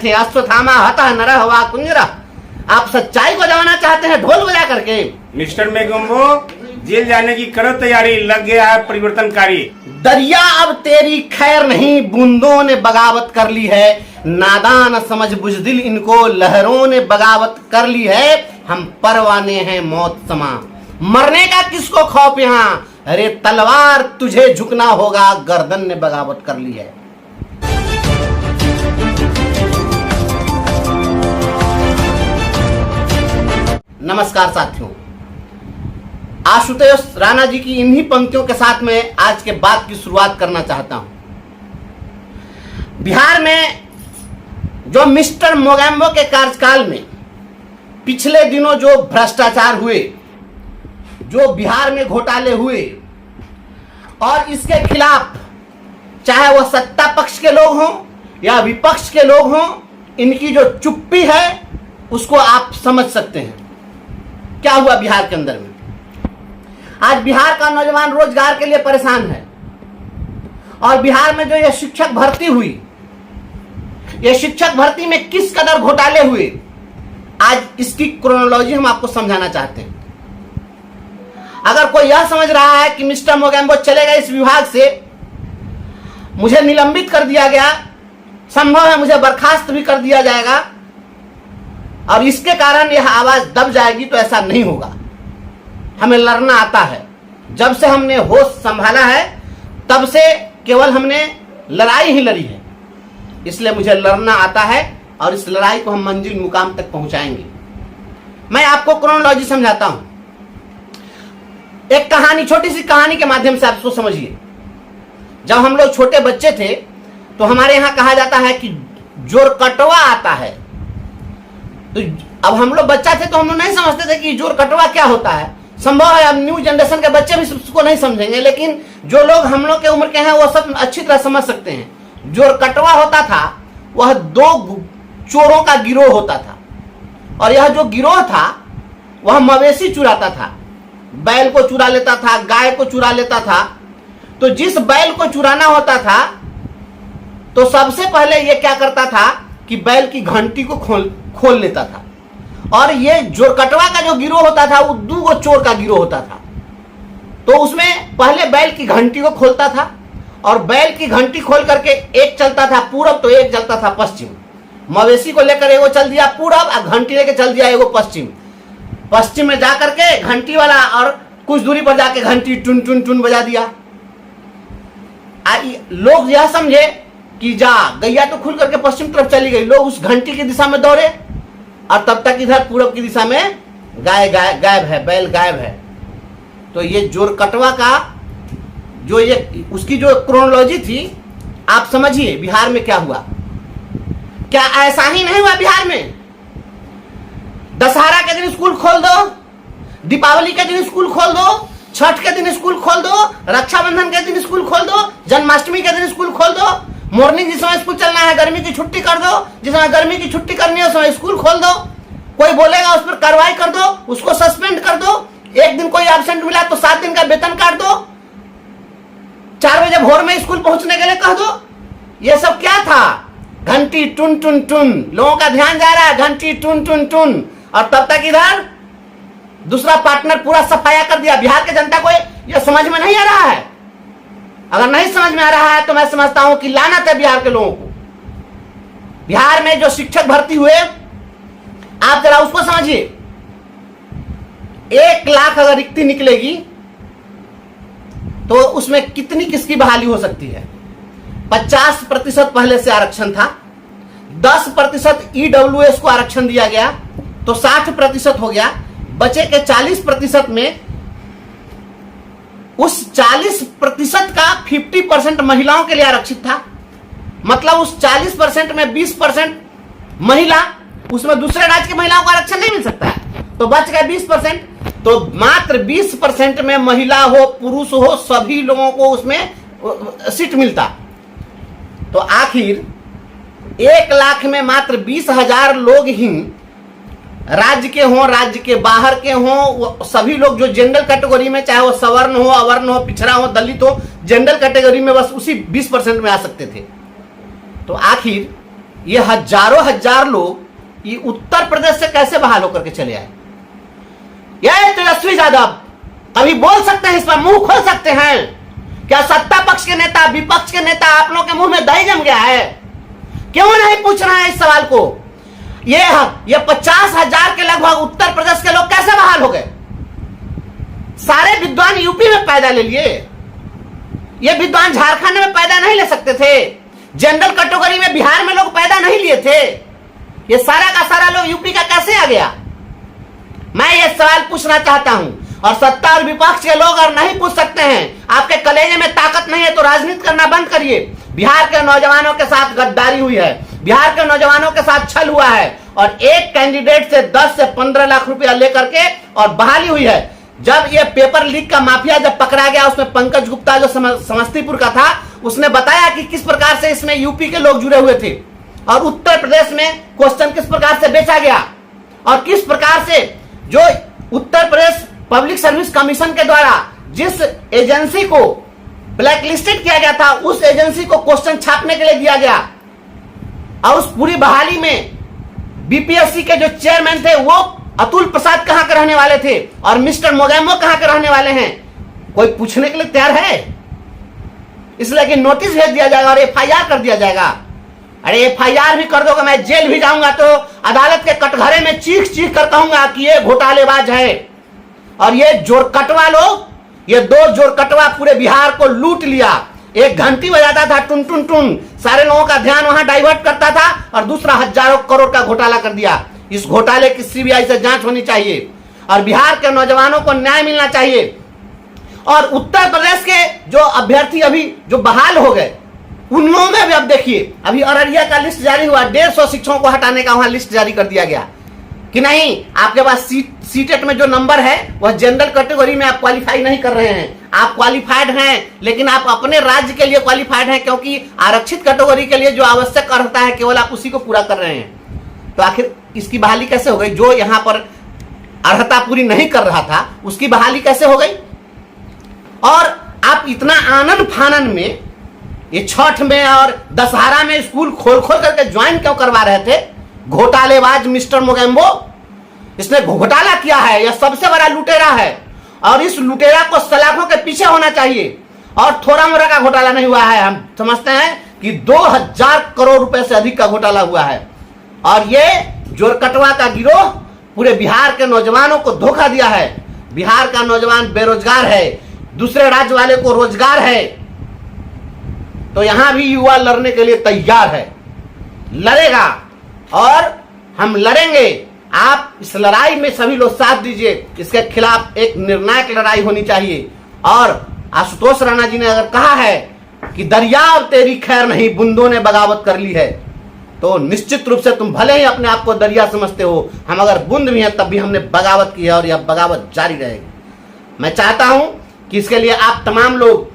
थे, अश्वत्थामा हतः नरः वा कुंजरः। आप सच्चाई को जानना चाहते हैं ढोल बजा करके। मिस्टर मेगम्बो, जेल जाने की करो तैयारी, लग गया है परिवर्तनकारी। दरिया अब तेरी खैर नहीं, बूंदों ने बगावत कर ली है। नादान समझ बुजदिल इनको, लहरों ने बगावत कर ली है। हम परवाने हैं मौत समा, मरने का किसको खौफ यहाँ। अरे तलवार तुझे झुकना होगा, गर्दन ने बगावत कर ली है। नमस्कार साथियों, आशुतोष राणा जी की इन्हीं पंक्तियों के साथ मैं आज के बात की शुरुआत करना चाहता हूं। बिहार में जो मिस्टर मोगेम्बो के कार्यकाल में पिछले दिनों जो भ्रष्टाचार हुए, जो बिहार में घोटाले हुए, और इसके खिलाफ चाहे वह सत्ता पक्ष के लोग हों या विपक्ष के लोग हों, इनकी जो चुप्पी है उसको आप समझ सकते हैं क्या हुआ बिहार के अंदर में। आज बिहार का नौजवान रोजगार के लिए परेशान है, और बिहार में जो यह शिक्षक भर्ती हुई, यह शिक्षक भर्ती में किस कदर घोटाले हुए, आज इसकी क्रोनोलॉजी हम आपको समझाना चाहते हैं। अगर कोई यह समझ रहा है कि मिस्टर मोगेम्बो चले गए इस विभाग से, मुझे निलंबित कर दिया गया, संभव है मुझे बर्खास्त भी कर दिया जाएगा और इसके कारण यह आवाज दब जाएगी, तो ऐसा नहीं होगा। हमें लड़ना आता है। जब से हमने होश संभाला है तब से केवल हमने लड़ाई ही लड़ी है, इसलिए मुझे लड़ना आता है और इस लड़ाई को हम मंजिल मुकाम तक पहुंचाएंगे। मैं आपको क्रोनोलॉजी समझाता हूं, एक कहानी, छोटी सी कहानी के माध्यम से आप इसको समझिए। जब हम लोग छोटे बच्चे थे तो हमारे यहां कहा जाता है कि जोरकटवा आता है। तो अब हम लोग बच्चा थे तो हम लोग नहीं समझते थे कि जोरकटवा क्या होता है। संभव है अब न्यू जनरेशन के बच्चे भी उसको नहीं समझेंगे, लेकिन जो लोग हम लोग के उम्र के हैं वो सब अच्छी तरह समझ सकते हैं। जोरकटवा होता था, वह दो चोरों का गिरोह होता था, और यह जो गिरोह था वह मवेशी चुराता था, बैल को चुरा लेता था, गाय को चुरा लेता था। तो जिस बैल को चुराना होता था तो सबसे पहले ये क्या करता था कि बैल की घंटी को खोल लेता था, और ये जोरकटवा का जो गिरोह होता था वो दो चोर का गिरोह होता था। तो उसमें पहले बैल की घंटी को खोलता था, और बैल की घंटी खोल करके एक चलता था पूरब तो एक चलता था पश्चिम। मवेशी को लेकर एगो चल दिया पूरब और घंटी लेकर चल दिया एगो पश्चिम। पश्चिम में जाकर के घंटी वाला और कुछ दूरी पर जाके घंटी टुन टुन टुन बजा दिया। लोग यह समझे कि जा गैया तो खुल करके पश्चिम तरफ चली गई, लोग उस घंटी की दिशा में दौड़े, और तब तक इधर पूरब की दिशा में गायब है, बैल गायब है। तो ये जोरकटवा का जो ये उसकी जो क्रोनोलॉजी थी, आप समझिए बिहार में क्या हुआ। क्या ऐसा ही नहीं हुआ बिहार में? दशहरा के दिन स्कूल खोल दो, दीपावली के दिन स्कूल खोल दो, छठ के दिन स्कूल खोल दो, रक्षाबंधन के दिन स्कूल खोल दो, जन्माष्टमी के दिन स्कूल खोल दो, मॉर्निंग जिस समय स्कूल चलना है गर्मी की छुट्टी कर दो, जिस समय गर्मी की छुट्टी करनी है उस समय स्कूल खोल दो। कोई बोलेगा उस पर कार्रवाई कर दो, उसको सस्पेंड कर दो। एक दिन कोई एब्सेंट मिला तो 7 दिन का वेतन काट दो, 4 बजे भोर में स्कूल पहुंचने के लिए कह दो। ये सब क्या था? घंटी टुन टुन टुन, लोगों का ध्यान जा रहा है घंटी टुन टुन टुन, और तब तक इधर दूसरा पार्टनर पूरा सफाया कर दिया। बिहार के जनता को यह समझ में नहीं आ रहा है। अगर नहीं समझ में आ रहा है तो मैं समझता हूं कि लानत है बिहार के लोगों को। बिहार में जो शिक्षक भर्ती हुए, आप जरा उसको समझिए। 1 लाख अगर रिक्ति निकलेगी तो उसमें कितनी किसकी बहाली हो सकती है? 50% पहले से आरक्षण था, 10% ईडब्ल्यूएस को आरक्षण दिया गया तो 60% हो गया। बचे के 40% में उस 40% का 50% महिलाओं के लिए आरक्षित था। मतलब उस 40% में 20% महिला, उसमें दूसरे राज्य की महिलाओं को आरक्षण नहीं मिल सकता है, तो बच गए 20%। तो मात्र 20% में महिला हो पुरुष हो सभी लोगों को उसमें सीट मिलता। तो आखिर 1 लाख में मात्र 20,000 लोग ही राज्य के हों, राज्य के बाहर के हों, सभी लोग जो जनरल कैटेगरी में, चाहे वो सवर्ण हो, अवर्ण हो, पिछड़ा हो, दलित हो, जनरल कैटेगरी में बस उसी 20% में आ सकते थे। तो आखिर ये हजारों हजार लोग ये उत्तर प्रदेश से कैसे बहाल होकर के चले आए? ये तेजस्वी यादव कभी बोल सकते हैं, इस पर मुंह खोल सकते हैं? क्या सत्ता पक्ष के नेता, विपक्ष के नेता, आप लोग के मुंह में दही जम गया है? क्यों नहीं पूछ रहे हैं इस सवाल को? ये 50,000 के लगभग उत्तर प्रदेश के लोग कैसे बहाल हो गए? सारे विद्वान यूपी में पैदा ले लिए, ये विद्वान झारखंड में पैदा नहीं ले सकते थे? जनरल कैटेगरी में बिहार में लोग पैदा नहीं लिए थे? ये सारा का सारा लोग यूपी का कैसे आ गया? मैं ये सवाल पूछना चाहता हूं। और सत्ता और विपक्ष के लोग और नहीं पूछ सकते हैं, आपके कलेजे में ताकत नहीं है तो राजनीति करना बंद करिए। बिहार के नौजवानों के साथ गद्दारी हुई है, बिहार के नौजवानों के साथ छल हुआ है, और एक कैंडिडेट से 10 से 15 लाख रुपया लेकर के और बहाली हुई है। जब ये पेपर लीक का माफिया जब पकड़ा गया, उसमें पंकज गुप्ता जो समस्तीपुर का था, उसने बताया कि किस प्रकार से इसमें यूपी के लोग जुड़े हुए थे, और उत्तर प्रदेश में क्वेश्चन किस प्रकार से बेचा गया, और किस प्रकार से जो Uttar Pradesh public service commission के द्वारा जिस एजेंसी को ब्लैकलिस्टेड किया गया था, उस एजेंसी को क्वेश्चन छापने के लिए दिया गया। और उस पूरी बहाली में बीपीएससी के जो चेयरमैन थे वो अतुल प्रसाद कहां के रहने वाले थे, और मिस्टर मोगेम्बो कहां के रहने वाले हैं? कोई पूछने के लिए तैयार है? इसलिए कि नोटिस भेज दिया जाएगा और एफआईआर कर दिया जाएगा। अरे एफआईआर भी कर दोगे, मैं जेल भी जाऊंगा तो अदालत के कटघरे में चीख चीख कर कहूंगा कि ये घोटालेबाज है। और ये जोरकटवा लोग, ये 2 जोरकटवा पूरे बिहार को लूट लिया। एक घंटी बजाता था टुन टुन टुन, सारे लोगों का ध्यान वहां डाइवर्ट करता था, और दूसरा हजारों करोड़ का घोटाला कर दिया। इस घोटाले की सीबीआई से जांच होनी चाहिए और बिहार के नौजवानों को न्याय मिलना चाहिए। और उत्तर प्रदेश के जो अभ्यर्थी अभी जो बहाल हो गए, उन लोगों में भी अब देखिए, अभी अररिया का लिस्ट जारी हुआ, 150 शिक्षकों को हटाने का वहां लिस्ट जारी कर दिया गया कि नहीं, आपके पास सीटेट में जो नंबर है वह जनरल कैटेगरी में आप क्वालिफाई नहीं कर रहे हैं। आप क्वालिफाइड हैं, लेकिन आप अपने राज्य के लिए क्वालिफाइड हैं, क्योंकि आरक्षित कैटेगरी के लिए जो आवश्यक अर्हता है केवल आप उसी को पूरा कर रहे हैं। तो आखिर इसकी बहाली कैसे हो गई? जो यहां पर अर्हता पूरी नहीं कर रहा था उसकी बहाली कैसे हो गई? और आप इतना आनंद फानन में, ये छठ में और दशहरा में स्कूल खोल खोल करके ज्वाइन क्यों करवा रहे थे? घोटालेबाज मिस्टर मोगेम्बो, इसने घोटाला किया है, यह सबसे बड़ा लुटेरा है, और इस लुटेरा को सलाखों के पीछे होना चाहिए। और थोड़ा मोड़ा का घोटाला नहीं हुआ है, हम समझते हैं कि 2000 करोड़ रुपए से अधिक का घोटाला हुआ है। और ये जोरकटवा का गिरोह पूरे बिहार के नौजवानों को धोखा दिया है। बिहार का नौजवान बेरोजगार है, दूसरे राज्य वाले को रोजगार है, तो यहां भी युवा लड़ने के लिए तैयार है, लड़ेगा, और हम लड़ेंगे। आप इस लड़ाई में सभी लोग साथ दीजिए, इसके खिलाफ एक निर्णायक लड़ाई होनी चाहिए। और आशुतोष राणा जी ने अगर कहा है कि दरियाव तेरी खैर नहीं, बूंदों ने बगावत कर ली है, तो निश्चित रूप से तुम भले ही अपने आप को दरिया समझते हो, हम अगर बूंद भी हैं तब भी हमने बगावत की है, और यह बगावत जारी रहेगी। मैं चाहता हूं कि इसके लिए आप तमाम लोग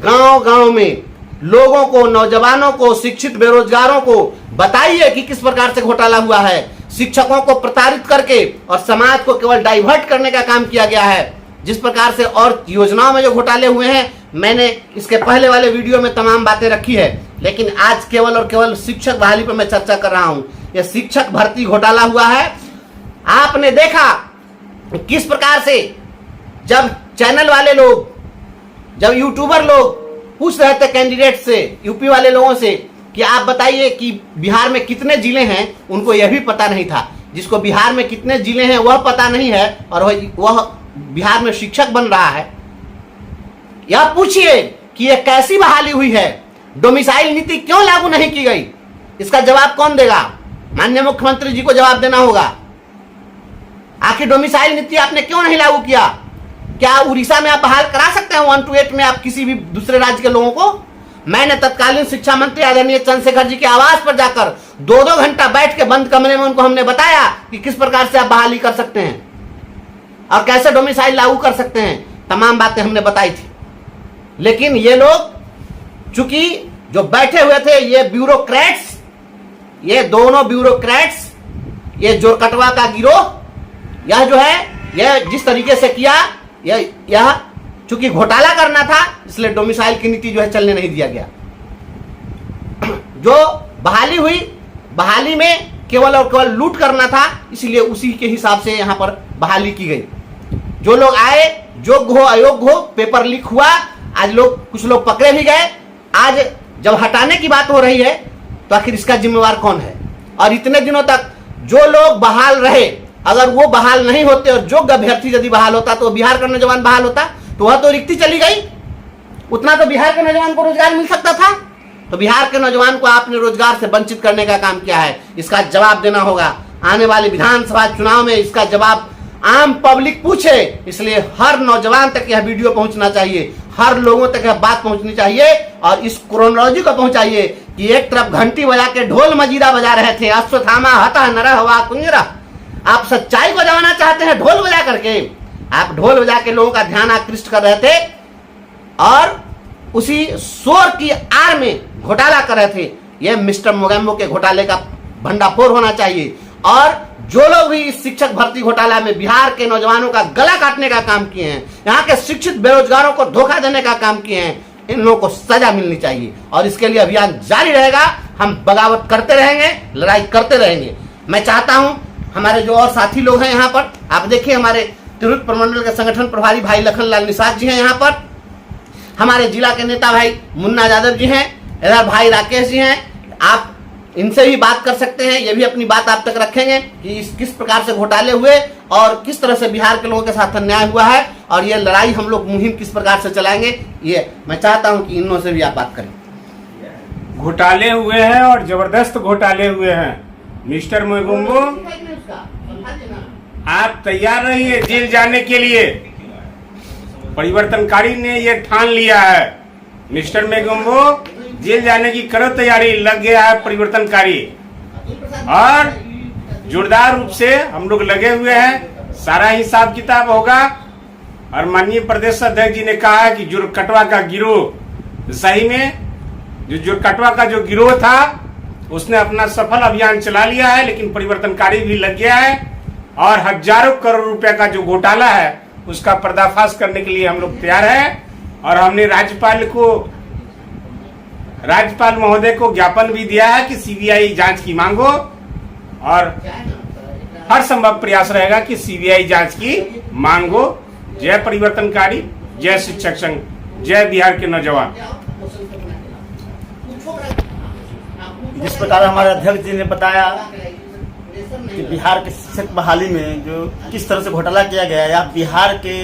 गांव गांव में लोगों को, नौजवानों को, शिक्षित बेरोजगारों को बताइए कि किस प्रकार से घोटाला हुआ है। शिक्षकों को प्रताड़ित करके और समाज को केवल डाइवर्ट करने का काम किया गया है। जिस प्रकार से और योजनाओं में जो घोटाले हुए हैं, मैंने इसके पहले वाले वीडियो में तमाम बातें रखी है, लेकिन आज केवल और केवल शिक्षक बहाली पर मैं चर्चा कर रहा हूं। यह शिक्षक भर्ती घोटाला हुआ है। आपने देखा किस प्रकार से जब चैनल वाले लोग, जब यूट्यूबर लोग पूछ रहे थे कैंडिडेट से, यूपी वाले लोगों से कि आप बताइए कि बिहार में कितने जिले हैं, उनको यह भी पता नहीं था। जिसको बिहार में कितने जिले हैं वह पता नहीं है, और वह बिहार में शिक्षक बन रहा है। यह पूछिए कि यह कैसी बहाली हुई है, डोमिसाइल नीति क्यों लागू नहीं की गई? इसका जवाब कौन देगा? माननीय मुख्यमंत्री जी को जवाब देना होगा। आखिर डोमिसाइल नीति आपने क्यों नहीं लागू किया? क्या उड़ीसा में आप बहाल करा सकते हैं 1 to 8 में आप किसी भी दूसरे राज्य के लोगों को? मैंने तत्कालीन शिक्षा मंत्री आदरणीय चंद्रशेखर जी के आवास पर जाकर 2-2 घंटा बैठ के बंद कमरे में उनको हमने बताया कि किस प्रकार से आप बहाली कर सकते हैं और कैसे डोमिसाइल लागू कर सकते हैं। तमाम बातें हमने बताई थी, लेकिन ये लोग चूंकि जो बैठे हुए थे, ये ब्यूरोक्रेट्स, ये दोनों ब्यूरोक्रेट्स, ये जोरकटवा का गिरोह, यह जो है यह जिस तरीके से किया, यह चूंकि घोटाला करना था, इसलिए डोमिसाइल की नीति जो है चलने नहीं दिया गया। जो बहाली हुई बहाली में केवल और केवल लूट करना था, इसलिए उसी के हिसाब से यहाँ पर बहाली की गई। जो लोग आए, योग्य हो अयोग्य हो, पेपर लीक हुआ, आज कुछ लोग पकड़े भी गए। आज जब हटाने की बात हो रही है तो आखिर इसका जिम्मेवार कौन है? और इतने दिनों तक जो लोग बहाल रहे, अगर वो बहाल नहीं होते और योग्य अभ्यर्थी यदि बहाल होता तो बिहार का नौजवान बहाल होता, तो वह तो रिक्ति चली गई। उतना तो बिहार के नौजवान को रोजगार मिल सकता था। तो बिहार के नौजवान को आपने रोजगार से वंचित करने का काम किया है, इसका जवाब देना होगा। आने वाले विधानसभा चुनाव में इसका जवाब आम पब्लिक पूछे, इसलिए हर नौजवान तक यह वीडियो पहुंचना चाहिए, हर लोगों तक यह बात पहुंचनी चाहिए और इस क्रोनोलॉजी को पहुंचाइए कि एक तरफ घंटी बजा के ढोल मजीरा बजा रहे थे, अश्वत्थामा हता नरः वा कुंजरा। आप सच्चाई को जमाना चाहते हैं ढोल बजा करके, आप ढोल बजा के लोगों का ध्यान आकृष्ट कर रहे थे और उसी शोर की आड़ में घोटाला कर रहे थे। यह मिस्टर मोगेम्बो के घोटाले का भंडाफोड़ होना चाहिए। और जो लोग भी इस शिक्षक भर्ती घोटाला में बिहार के नौजवानों का गला काटने का काम किए हैं, यहाँ के शिक्षित बेरोजगारों को धोखा देने का काम किए हैं, इन लोगों को सजा मिलनी चाहिए। और इसके लिए अभियान जारी रहेगा, हम बगावत करते रहेंगे, लड़ाई करते रहेंगे। मैं चाहता हूं हमारे जो और साथी लोग हैं यहाँ पर, आप देखिए हमारे तिरहुत प्रमंडल के संगठन प्रभारी भाई लखनलाल निषाद जी हैं यहाँ पर, हमारे जिला के नेता भाई मुन्ना यादव जी हैं, इधर भाई राकेश जी हैं। आप इनसे भी बात कर सकते हैं, ये भी अपनी बात आप तक रखेंगे कि किस प्रकार से घोटाले हुए और किस तरह से बिहार के लोगों के साथ अन्याय हुआ है और ये लड़ाई हम लोग मुहिम किस प्रकार से चलाएंगे। ये मैं चाहता हूं कि इनों से भी आप बात करें। घोटाले हुए हैं और जबरदस्त घोटाले हुए हैं। मिस्टर मोगेम्बो, आप तैयार रहिए जेल जाने के लिए। परिवर्तनकारी ने ये ठान लिया है, मिस्टर मोगेम्बो जेल जाने की करो तैयारी, लग गया है परिवर्तनकारी। और जोरदार रूप से हम लोग लगे हुए हैं, सारा हिसाब किताब होगा। और माननीय प्रदेश अध्यक्ष जी ने कहा है कि जुरकटवा का गिरोह, सही में जो जुरकटवा का जो गिरोह था उसने अपना सफल अभियान चला लिया है, लेकिन परिवर्तनकारी भी लग गया है और हजारों करोड़ रुपए का जो घोटाला है उसका पर्दाफाश करने के लिए हम लोग तैयार हैं। और हमने राज्यपाल महोदय को ज्ञापन भी दिया है कि सीबीआई जांच की मांगो और हर संभव प्रयास रहेगा कि सीबीआई जांच की मांगो। जय परिवर्तनकारी, जय शिक्षक संघ, जय बिहार के नौजवान। जिस प्रकार हमारे अध्यक्ष जी ने बताया कि बिहार के शिक्षक बहाली में जो किस तरह से घोटाला किया गया या बिहार के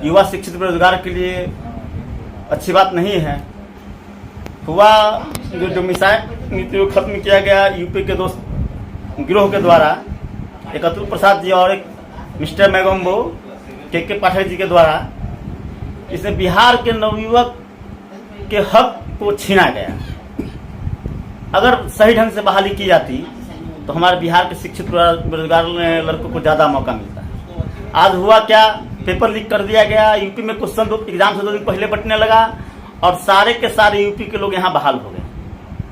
युवा शिक्षित बेरोजगार के लिए अच्छी बात नहीं है। हुआ जो मिसाइल नीति को खत्म किया गया यूपी के दो गिरोह के द्वारा, एक अतुल प्रसाद जी और एक मिस्टर मोगेम्बो के पाठक जी के द्वारा, इसमें बिहार के नवयुवक के हक को छीना गया। अगर सही ढंग से बहाली की जाती तो हमारे बिहार के शिक्षित बेरोजगार लड़कों को ज़्यादा मौका मिलता। आज हुआ क्या, पेपर लीक कर दिया गया, यूपी में क्वेश्चन एग्जाम से 2 दिन पहले बंटने लगा और सारे के सारे यूपी के लोग यहाँ बहाल हो गए।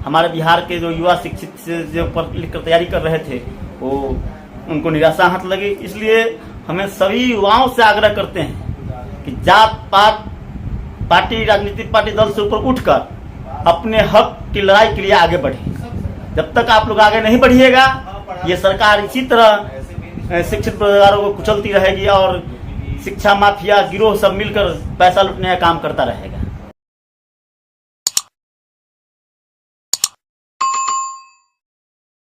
हमारे बिहार के जो युवा शिक्षित से जो पर लिख कर तैयारी कर रहे थे वो उनको निराशा हाथ लगी। इसलिए हमें सभी युवाओं से आग्रह करते हैं कि जात पात पार्टी राजनीतिक पार्टी दल से ऊपर उठकर अपने हक की लड़ाई के लिए आगे बढ़े। जब तक आप लोग आगे नहीं बढ़िएगा, ये सरकार इसी तरह शिक्षित बेरोजगारों को कुचलती रहेगी और शिक्षा माफिया गिरोह सब मिलकर पैसा लूटने का काम करता रहेगा।